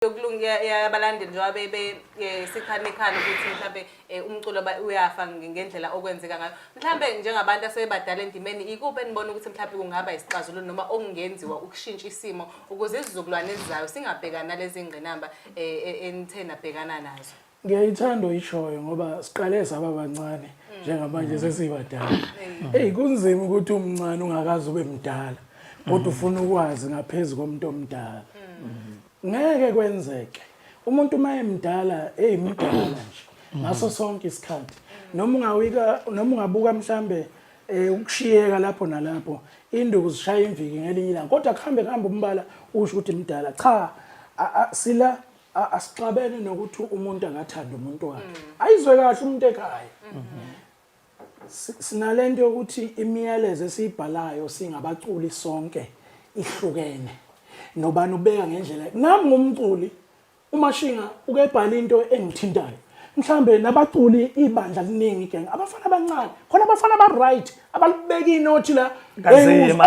yabalandeli njengoba sikhanekhane ukuthi mhlambe umculo uyafa ngendlela okwenzeka ngayo. Mhlambe njengabantu asebebadala endimeni ikuphi enibona ukuthi mhlambe kungaba isixazululo noma okungenziwa ukushintsha isimo ukuze isizukulwane ezizayo singabhekana nalezi ngqinamba enithena bhekana nazo. Ngiyayithanda oyishoyo ngoba siqale saba bancane njengamanje sesibadala. Kunzima ukuthi umncane ungakazi ube mdala kodwa ufuna ukwazi ngaphezulu komuntu omdala. Ngeke kwenzeke umuntu mayemdala mdala nje ngaso sonke isikhathi noma ungabuka mhlambe ukushiyeka lapho nalapho induku zishaya imviki ngelinye ilanga kodwa kuhambe umbala usho ukuthi mdala cha sila asixabene nokuthi umuntu angathanda umuntu wakhe ayizwe kahle umuntu ekhaya. Sinalento yokuthi imiyalezo esiyibhalayo singabaculi sonke ihlukene nobani ubeka ngendlela nami ngumculi uMashinga ukebhala into engithintayo mhlambe nabaculi ibandla liningi gang abafana abancane khona abafana right abalibeka inothi la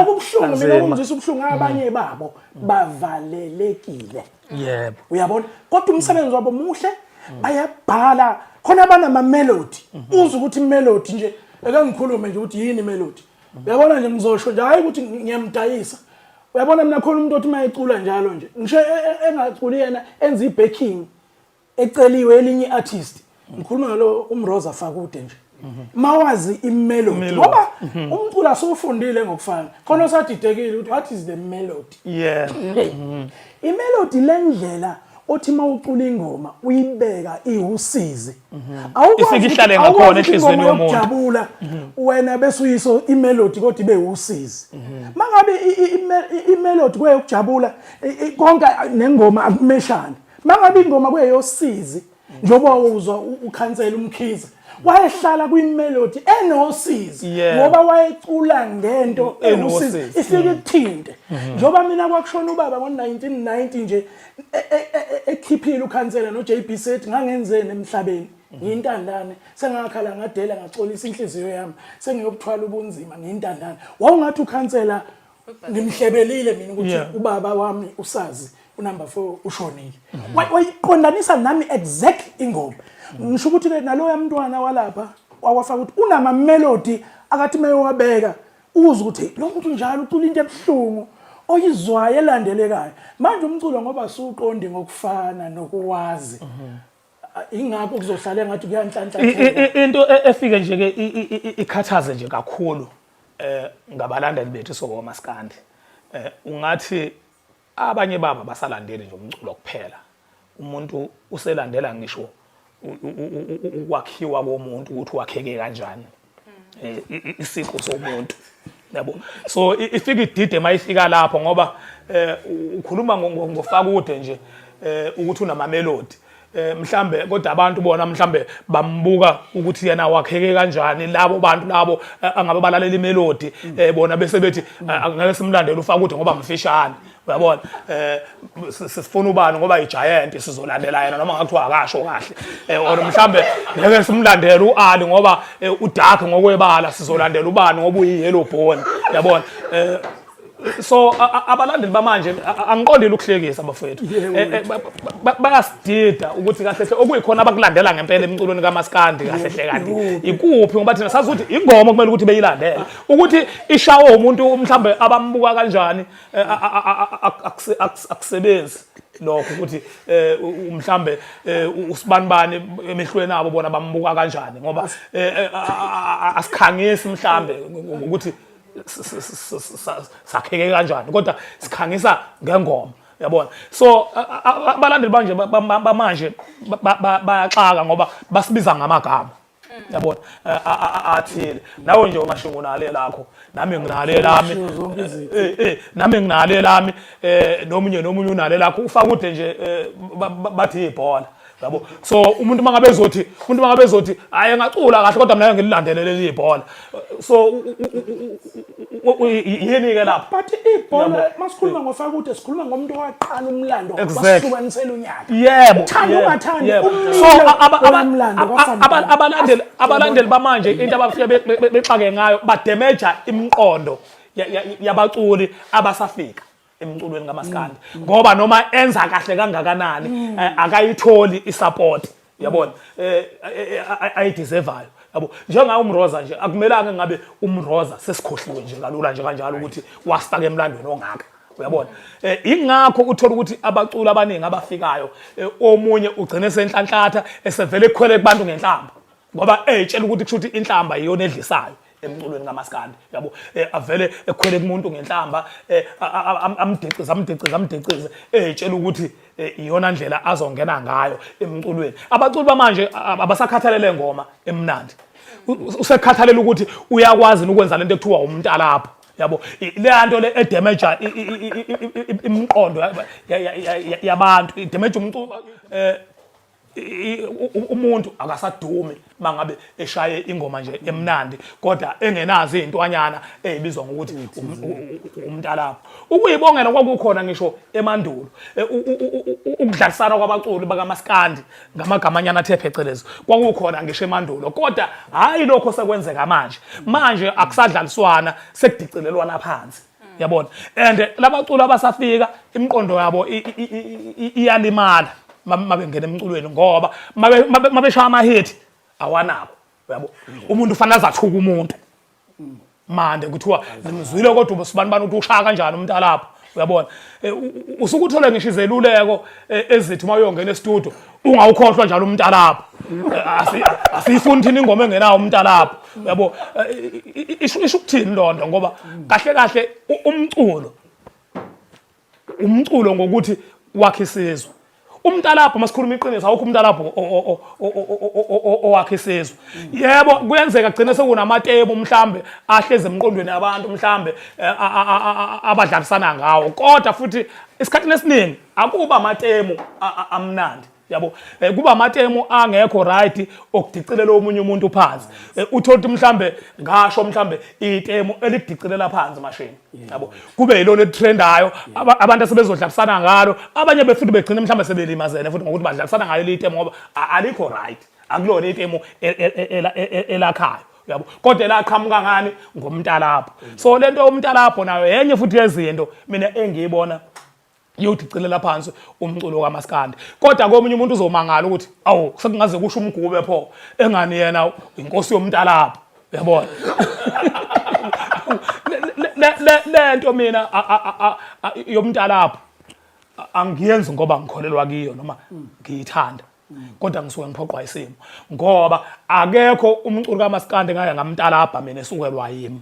okubuhlungu mina okungizisa ubuhlungu abanye babo bavalelekile. Yebo uyabona kodwa umsebenzi wabo muhle bayabhala khona abanama melody uza ukuthi melody nje ake ngikhulume nje ukuthi yini melody uyabona nje ngizosho nje hayi ukuthi ngiyamdayisa. Uyabona mina khona umuntu othi mayecula njalo nje ngisho engaculi yena enza ibacking eceliwe elinye artist ngikhuluma ngalo umRosa Fakude nje mawazi imelody ngoba umculo asufundile ngokufana khona osadidekile ukuthi what is the melody. Imelody lendlela othi mawucula ingoma uyibeka iwusizi ifike ihlale ngakhona enhlizweni yomuntu ujabula wena bese uyiso imelody kodwa ibe usizi mangabe imelody kweyokujabula konke nengoma akumeshana mangabe ingoma kweyosizi njoba uzwa ukhansela umkhize wayehlala kwimelody enosizi ngoba wayecula ngento enosizi ifike ikuthinte njoba mina kwakushona ubaba ngo1990 nje ekhiphile ukhansela noJB Sethi ngangenzeni emhlabeni ngiyintandane sengakhala ngadela ngacolisa inhliziyo yami sengiyokuthwala ubunzima ngiyintandane wawungathi ukhansela ngimhlebelile mina ukuthi ubaba wami usazi unumber 4 ushonile wayiqondanisa nami exact ingoma ngisho ukuthi nalo yamntwana walapha wawafaka ukuthi unama melody akathi mayowabeka uza ukuthi lo muntu njalo ucula into ebhlungu oyizwayo elandelekayo manje umculo ngoba suqondi ngokufana nokuwazi ingakho kuzohlala ngathi kuyanhlanhlanhla into efike nje ke ikhathaze nje kakhulu ngabalandeli bethu sokaMaskandi ungathi abanye baba basalandeli nje umculo kuphela umuntu uselandela ngisho ukwakhiwa komuntu ukuthi wakheke kanjani isiqo somuntu yabo so ifika idide mayifika lapho ngoba ukhuluma ngoFakude nje ukuthi unama melody mhlambe kodwa abantu bona mhlambe bambuka ukuthi yena wakheke kanjani labo bantu labo angabe balalela imelody bona bese bethi angeke simlandele uFakude ngoba mfishane uyabona sifuna ubani ngoba igiant sizolandela yena noma ngakuthiwa akasho kahle or mhlambe ngeke simlandele uAli ngoba uDark ngokwebala sizolandela ubani ngoba uyiyellow bone uyabona so abalandeli bamanje angiqondile ukuhlekisa bafethu bayasidida ukuthi kahle hle okuyikhona abakulandela ngempela emculweni kaMaskandi kahle hle kanti ikuphi ngoba thina sazi ukuthi ingoma kumele ukuthi beyilandele ukuthi ishawo umuntu mhlambe abambuka kanjani akusebenzi lokho ukuthi mhlambe usibanibani emehlweni abo bona bambuka kanjani ngoba asikhangisi mhlambe ukuthi sakheke kanjani kodwa sikhangisa ngengoma yabona so abalandeli manje bamanje bayaxaka ngoba basibiza ngamagama yabona athile nawe nje uMashinga unale lakho nami nginale lami nami nginale lami nomunye unale lakho uFakude nje bathi ibhola yabo so umuntu mangabe ezothi hayi ngacula kahle kodwa mina ngililandelele leli ibhola so yini ke lapho but ibhola masikhuluma ngoFakude sikhuluma ngomuntu owaqala umlando wasihlukanisela unyaka yebo thanda ungathandi so abalandeli bamanje into abafike bexake ngayo bademeja imiqondo yabaculi abasafika emculweni kaMaskandi ngoba noma enza kahle kangakanani akayitholi isupport yabona ayideservayo yabo njenga umroza nje akumelanga ngabe umroza sesikhohliwe nje kalula nje kanjalo ukuthi wastaka emlandweni ongaka uyabona ingakho uthola ukuthi abaculi abaningi abafikayo omunye ugcine senhlanhlatha esevele ekhwele kubantu ngenhlamba ngoba etshela ukuthi kushuthi inhlamba iyona edlisayo emculweni kaMaskandi yabo avele ekhwele kumuntu ngenhlamba amdicize etshela ukuthi iyona ndlela azongena ngayo emculweni abaculi bamanje abasakhathalele ngoma emnandi usekhathalela ukuthi uyakwazi ukwenza lento ekuthiwa umtalabho yabo le nto le edamage imiqondo yabantu idamage umculo umuntu akasadumi mangabe eshaye ingoma nje emnandi kodwa engenazi izintwanyana ezibizwa ngokuthi umtalabho ukuyibongela kwakukhona ngisho emandulo ukudlalisana kwabaculi bakaMaskandi ngamagamanyana athe phecelezi kwakukhona ngisho emandulo kodwa hayi lokho sekwenzeka manje akusadlaliswana sekudicilelwana phansi yabona and labaculi abasafika imiqondo yabo iyalimala mabengena emculweni ngoba mabeshaya amahit awanako yabo umuntu ufanele azathuka umuntu manje kuthiwa nimzwile kodwa ubusibani ukuthi ushaya kanjani umntalapho uyabona usukuthole ngisho izeluleko ezithi mayongena e-studio ungawukhohlwa njalo umntalapho asifuni thina ingoma engenayo umntalapho yabo isho ukuthini lonto ngoba kahle umculo ngokuthi wakhe isizwe umtalabho masikhuluma iqiniso awukho umtalabho owakhe isizwe yebo kuyenzeka gcine sekunamatebo mhlambe ahleze emqondweni yabantu mhlambe abadlalisana ngawo kodwa futhi isikhathini esiningi akuba amatemo amnandi yabo kuba amatemo angekho right okudicilela omunye umuntu phansi uthola ukuthi mhlambe ngasho mhlambe itemo elidicelela phansi mashini yabo kube yilona etrendayo abantu asebezodlalisana ngalo abanye befuthi begcina mhlambe sebelimazene futhi ngokuthi badlalisana ngalo itemo ngoba alikho right akulona itemo elakhayo yabo kodwa elaqhamuka ngani ngomntalapho so lento umntalapho nayo yenye futhi yezinto mina engiyibona yodicilela phansi umculo kaMaskandi kodwa komunye umuntu uzomangala ukuthi awu sekungaze kusho umgube pho engani yena inkosi yomntalapho yabona lento mina yomntalapho angiyenzi ngoba ngikholelwa kiyo noma ngiyithanda kodwa ngisuke ngiphoqwa isimo ngoba akekho umculo kaMaskandi ngaya ngamntalapha mina esukelwa yimi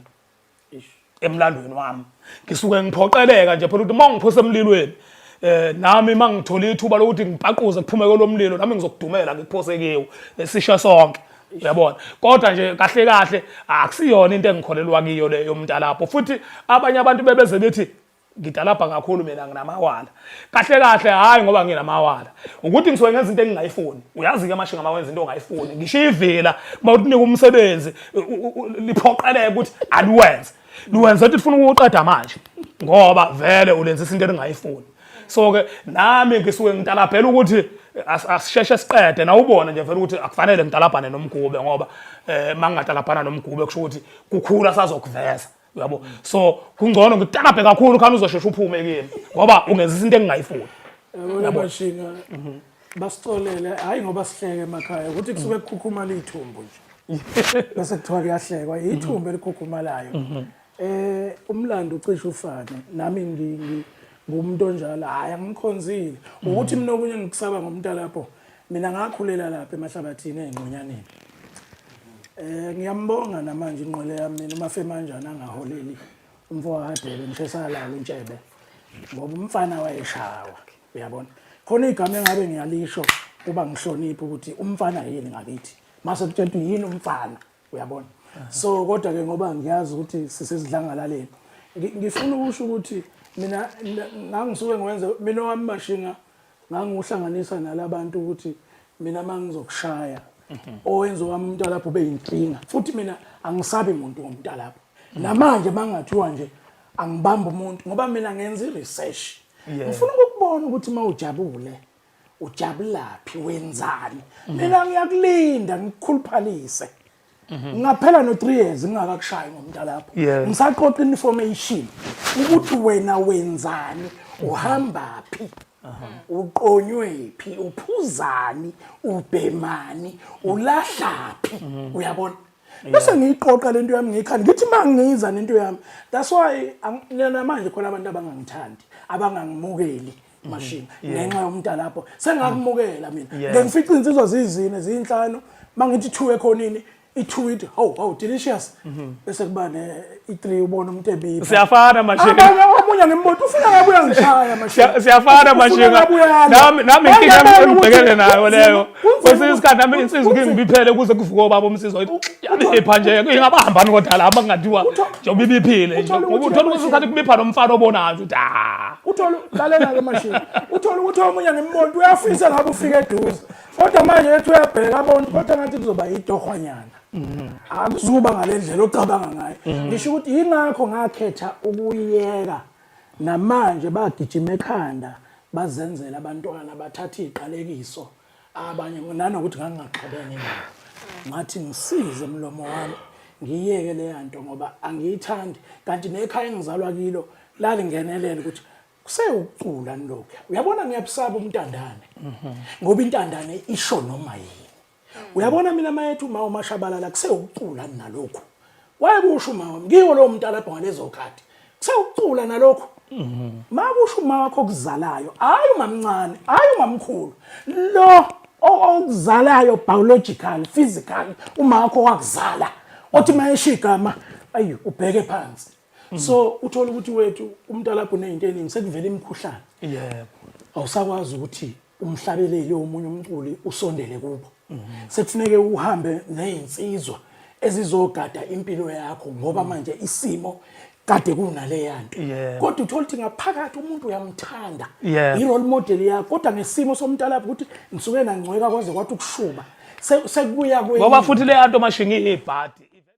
emlandweni wami ngisuke ngiphoqeleka nje phela ukuthi mangiphose emlilweni nami mangithola ithuba lokuthi ngibhaquze kuphume kolomlilo nami ngizokudumela ngikuphose kiwo sisho sonke uyabona kodwa nje kahle akusiyona into engikholelwa kiyo le yomntalapho futhi abanye abantu bebeze bethi ngidalapha kakhulu mina nginamawala kahle hayi ngoba nginamawala ukuthi ngisuke ngenza into engingayifuni uyazi ke amashinga mawenza into ongayifuni ngisho ivela mawukunika umsebenzi liphoqeleke ukuthi aliwenze luwenza ukuthi ufuna ukuqeda manje ngoba vele ulenzisa into engingayifuni so ke nami ngisuke ngitalaphela ukuthi asisheshe siqede na ubona nje vele ukuthi akufanele ngitalabhane nomgube ngoba mangingatalabhana nomgube kusho ukuthi kukhula sazokuveza yabo so kungcono ngitalabhe kakhulu khani uzosheshe uphume kimi ngoba ungenzisa into engingayifuni yabo bashinga basicolele hayi ngoba sihleke emakhaya ukuthi kusuke kukhukhumala ithumbu nje bese kuthiwa kuyahlekwa ithumbu elikhukhumalayo umlando ucishe ufane nami ngumuntu onjalo hayi angikhonzile ukuthi mina okunye ngikusaba ngomntalapho mina ngakhulela lapha emahlabathini engqonyaneni ngiyambonga namanje inqwele yami mina uMafemanjana angaholeli umfowakadebe ngishesalala uNtshebe ngoba umfana wayeshawa uyabona khona igama engabe ngiyalisho kuba ngihlonipha ukuthi umfana yini ngakithi mase kutshela ukuthi yini umfana uyabona so kodwa ke ngoba ngiyazi ukuthi sisezidlangalaleni ngifuna ukusho ukuthi mina ngangisuke ngiwenza mina wami mashinga nganguhlanganisa nalabantu ukuthi mina mangizokushaya owenza wami umntalapho beyinkinga futhi mina angisabi umuntu womntalapho namanje mangathiwa nje angibamba umuntu ngoba mina ngenza research ngifuna ukubona ukuthi mawujabule ujabulaphi wenzani mina ngiyakulinda ngikukhuluphalise ngaphela no 3 years ngingakakushayi ngomntalapho ngisaqoqa information ukuthi wena wenzani uhamba phi uqonywe phi uphuzani ubhemani ulahlaphi uyabona bese ngiyiqoqa lento yami ngikhani ngithi mangiza nento yami that's why namanje khona abantu abangangithandi abangangimukeli mashini ngenxa yomntalapho sengakumukela mina ngifica insizwa zizine zinhlanu mangithi 2 ekhonini i2 it how delicious bese kuba i3 ubona umuntu ebipa siyafana mashini omunye ngemboto ufuna ngabuya ngishaya mashini siyafana mashini nami inkinga engibhekene nayo leyo kwesinye isikhathi nami insizwa ngingibiphele kuze kuvuke obaba umsizwa yabipha nje ngingabahambani kodwa la abangadiwa njengoba ibiphile nje ngoba uthola ukuthi isikhathi kubipha nomfana obonayo ukuthi uthola lalela ke mashini uthola ukuthi omunye ngemboto uyafisa ngabe ufike eduze kodwa manje ethi uyabheka abantu kodwa ngathi kuzoba idohwanyana akuzuba ngalendlela ocabanga ngayo ngisho ukuthi yingakho ngakhetha ukuyeka namanje bagijima ekhanda bazenzela abantwana bathatha iqalekiso abanye nanokuthi ngangaqhabene nabo ngathi ngisize umlomo wami ngiyeke le yanto ngoba angiyithandi kanti nekhaya engizalwa kilo lalingenelela ukuthi kuseyucula lokho uyabona ngiyabusaba umntandane ngoba intandane isho noma yini uyabona mina mayethu mawo mashabalala kuseyucula nalokho wayekusho mawo ngiwo lo umtalapho ngalezo khathi kuseyucula nalokho makusho uma wakho okuzalayo hayi mamncane hayi mamkhulu lo okuzalayo biological physical uma wakho wakuzala othi mayesho igama ayi ubheke phansi so uthola ukuthi wethu umntalapho nezinto eziningi sekuvela imikhuhlane yebo awusakwazi ukuthi umhlabeleli omunye umculi usondele kubo sekufuneke uhambe nezinsizwa ezizogada impilo yakho ngoba manje isimo kade kunale yanto kodwa uthola ukuthi ngaphakathi umuntu uyamthanda i-role model yakho kodwa ngesimo somntalapho ukuthi nisuke nangcweka kwaze kwathi ukushuba sekubuya ngoba futhi le yanto mashingi ibhadi